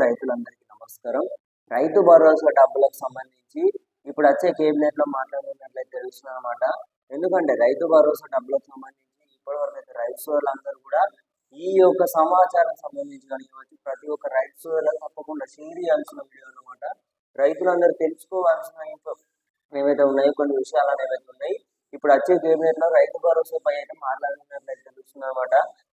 రైతులందరికీ నమస్కారం. రైతు భరోసా డబ్బులకు సంబంధించి ఇప్పుడు వచ్చే కేబినెట్ లో మాట్లాడుతున్నట్లయితే తెలుస్తుంది అనమాట. ఎందుకంటే రైతు భరోసా డబ్బులకు సంబంధించి ఇప్పటివరకు అయితే రైతు సోదరులందరూ కూడా ఈ యొక్క సమాచారం సంబంధించి కానివ్వచ్చు, ప్రతి ఒక్క రైతు సోదరులకు తప్పకుండా షేర్ చేయాల్సిన వీడియో అనమాట. రైతులందరూ తెలుసుకోవాల్సిన ఏవైతే ఉన్నాయో కొన్ని విషయాలు అనేవి ఉన్నాయి. ఇప్పుడు వచ్చే కేబినెట్ లో రైతు భరోసాపై అయితే మాట్లాడుతున్నట్లయితే తెలుస్తుంది అనమాట.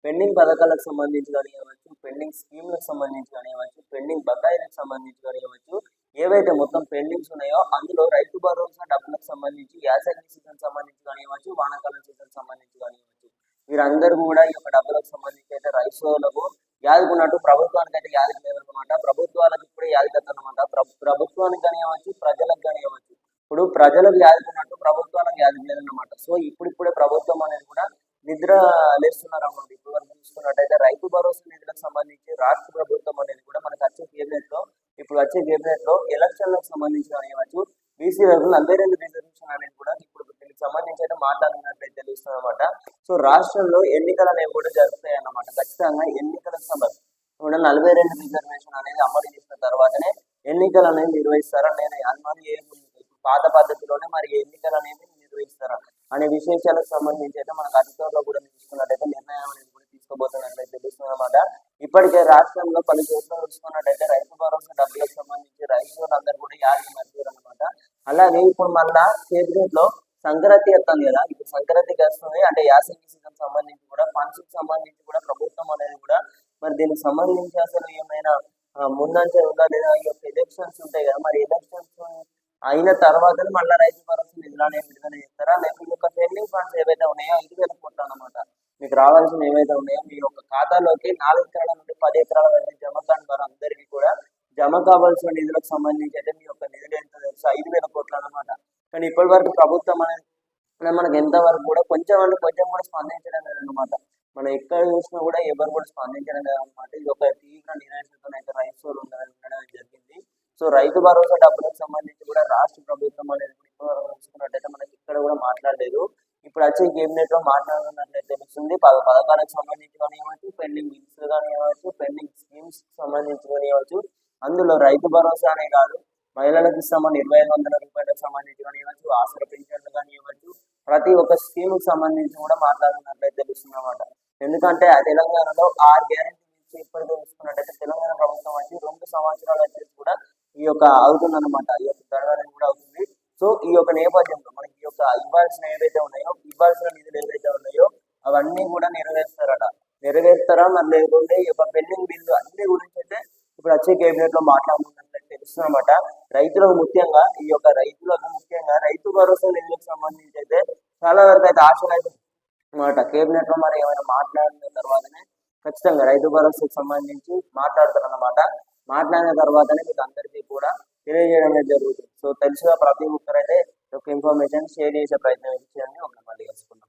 పెండింగ్ పథకాలకు సంబంధించి కానివ్వచ్చు, పెండింగ్ స్కీమ్లకు సంబంధించి కానివ్వచ్చు, పెండింగ్ బకాయిలకు సంబంధించి కానివ్వచ్చు, ఏవైతే మొత్తం పెండింగ్స్ ఉన్నాయో అందులో రైతు భరోసా డబ్బులకు సంబంధించి యాసంగి సీజన్ సంబంధించి కానివ్వచ్చు, వానాకాలం సీజన్ సంబంధించి కానివ్వచ్చు, వీరందరూ కూడా ఈ యొక్క డబ్బులకు సంబంధించి అయితే రైతులకు యాదుకున్నట్టు ప్రభుత్వానికి అయితే యాదికి లేదన్నమాట. ప్రభుత్వాలకు ఇప్పుడే యాదికత్త అనమాట. ప్రభుత్వానికి కానివ్వచ్చు, ప్రజలకు కానివ్వచ్చు. ఇప్పుడు ప్రజలకు యాదుకున్నట్టు ప్రభుత్వానికి యాదికి లేదన్నమాట. సో ఇప్పుడిప్పుడే ప్రభుత్వం అనేది కూడా నిద్ర లేస్తున్నారు అన్నమాట. ఇప్పుడు వరకు చూసుకున్నట్టయితే రైతు భరోసా నిధులకు సంబంధించి రాష్ట్ర ప్రభుత్వం అనేది కూడా మనకు వచ్చే కేబినెట్ లో ఎలక్షన్లకు సంబంధించి కానివ్వచ్చు, బీసీ వరకు 42 రిజర్వేషన్ అనేది కూడా ఇప్పుడు దీనికి సంబంధించి అయితే మాట్లాడినట్లయితే తెలుస్తుంది అనమాట. సో రాష్ట్రంలో ఎన్నికలు అనేవి కూడా జరుగుతాయి అన్నమాట. ఖచ్చితంగా ఎన్నికలకు సంబంధించి కూడా 42 రిజర్వేషన్ అనేది అమలు చేసిన తర్వాతనే ఎన్నికలు అనేది నిర్వహిస్తారా, నేను అనుమానం పాత పద్ధతిలోనే మరి ఎన్నికలు అనేవి నిర్వహిస్తారా అనే విశేషాలకు సంబంధించి అయితే మనకు అధికారులు కూడా తీసుకున్నట్టయితే నిర్ణయం అనేది కూడా తీసుకోబోతున్నట్లయితే తెలుస్తుంది అనమాట. ఇప్పటికే రాష్ట్రంలో పలు చోట్ల చూసుకున్నట్టయితే రైతు భరోసా డబ్బులకు సంబంధించి రైతులందరూ కూడా యాభై మధ్యారు అనమాట. అలాగే ఇప్పుడు మళ్ళా కేబినెట్ లో సంక్రాంతి వస్తుంది కదా, ఇప్పుడు సంక్రాంతికి వస్తుంది అంటే యాసంగి సీజన్ సంబంధించి కూడా ఫండ్స్ కి సంబంధించి కూడా ప్రభుత్వం అనేది కూడా మరి దీనికి సంబంధించి అసలు ఏమైనా ముందంచే ఉందా లేదా, ఈ యొక్క ఎలక్షన్స్ ఉంటాయి కదా, మరి ఎలక్షన్స్ అయిన తర్వాత మళ్ళీ రైతు భరోసా నిధులు అనేవి విడుదల చేస్తారా, లేకపోతే యొక్క పెండింగ్ ఫండ్స్ ఏవైతే ఉన్నాయో 5,000 కోట్లు అనమాట మీకు రావాల్సిన ఏవైతే ఉన్నాయో మీ యొక్క ఖాతాలోకి 4 ఎకరాల నుండి 10 ఎకరాల వరకు జమ కాని వారందరికీ కూడా జమ కావాల్సిన నిధులకు సంబంధించి అయితే మీ యొక్క నిధులు ఎంత తెలుసు 5,000 కోట్లు అనమాట. కానీ ఇప్పటి వరకు ప్రభుత్వం అనేది మనకు ఎంతవరకు కూడా కొంచెం కూడా స్పందించడం లేదన్నమాట. మనం ఎక్కడ చూసినా కూడా ఎవరు కూడా స్పందించడం లేదన్నమాట. ఇది ఒక తీవ్ర నిరాశతో అయితే రైతులు ఉండడం జరిగింది. సో రైతు భరోసా డబ్బులకు సంబంధించి కూడా రాష్ట్ర ప్రభుత్వం అనేది చూసుకున్నట్టయితే మనకి ఇక్కడ కూడా మాట్లాడలేదు. ఇప్పుడు వచ్చే కేబినెట్ లో మాట్లాడుతున్నట్లయితే తెలుస్తుంది. పథకాలకు సంబంధించి కానివ్వచ్చు, పెండింగ్ బిల్స్ కానివ్వచ్చు, పెండింగ్ స్కీమ్స్ సంబంధించి కానివ్వచ్చు, అందులో రైతు భరోసా అనే కాదు మహిళలకు ఇస్తామని 2,500 రూపాయలకు సంబంధించి కానివ్వచ్చు, ఆసర పెన్షన్లు కానివ్వచ్చు, ప్రతి ఒక్క స్కీమ్ కి సంబంధించి కూడా మాట్లాడుతున్నట్లయితే తెలుస్తుంది అన్నమాట. ఎందుకంటే తెలంగాణలో 6 గ్యారెంటీ ఇప్పటికే చూసుకున్నట్టయితే తెలంగాణ ప్రభుత్వం వచ్చి 2 సంవత్సరాలు వచ్చేసి కూడా ఈ యొక్క అవుతుందన్నమాట. ఈ యొక్క గడవడం కూడా అవుతుంది. సో ఈ యొక్క నేపథ్యంలో మనకి ఈ యొక్క ఇవ్వాల్సిన నిధులు ఏవైతే ఉన్నాయో అవన్నీ కూడా నెరవేరుస్తారా మరి లేకుంటే ఈ యొక్క పెండింగ్ బిల్లు అన్ని గురించి అయితే ఇప్పుడు వచ్చే కేబినెట్ లో మాట్లాడుతున్నట్లయితే తెలుస్తుందన్నమాట. రైతులకు ముఖ్యంగా రైతు భరోసా నిధులకు సంబంధించి అయితే చాలా వరకు అయితే ఆశలు అయితే అన్నమాట. కేబినెట్ లో మరి ఏమైనా మాట్లాడిన తర్వాతనే ఖచ్చితంగా రైతు భరోసాకు సంబంధించి మాట్లాడతారన్నమాట. మాట్లాడిన తర్వాతనే మీకు అందరికీ కూడా తెలియజేయడం జరుగుతుంది. సో తెలుసుగా ప్రతి ఒక్కరైతే ఒక ఇన్ఫర్మేషన్ షేర్ చేసే ప్రయత్నం చేయండి. ఒక మళ్ళీ కలుసుకుందాం.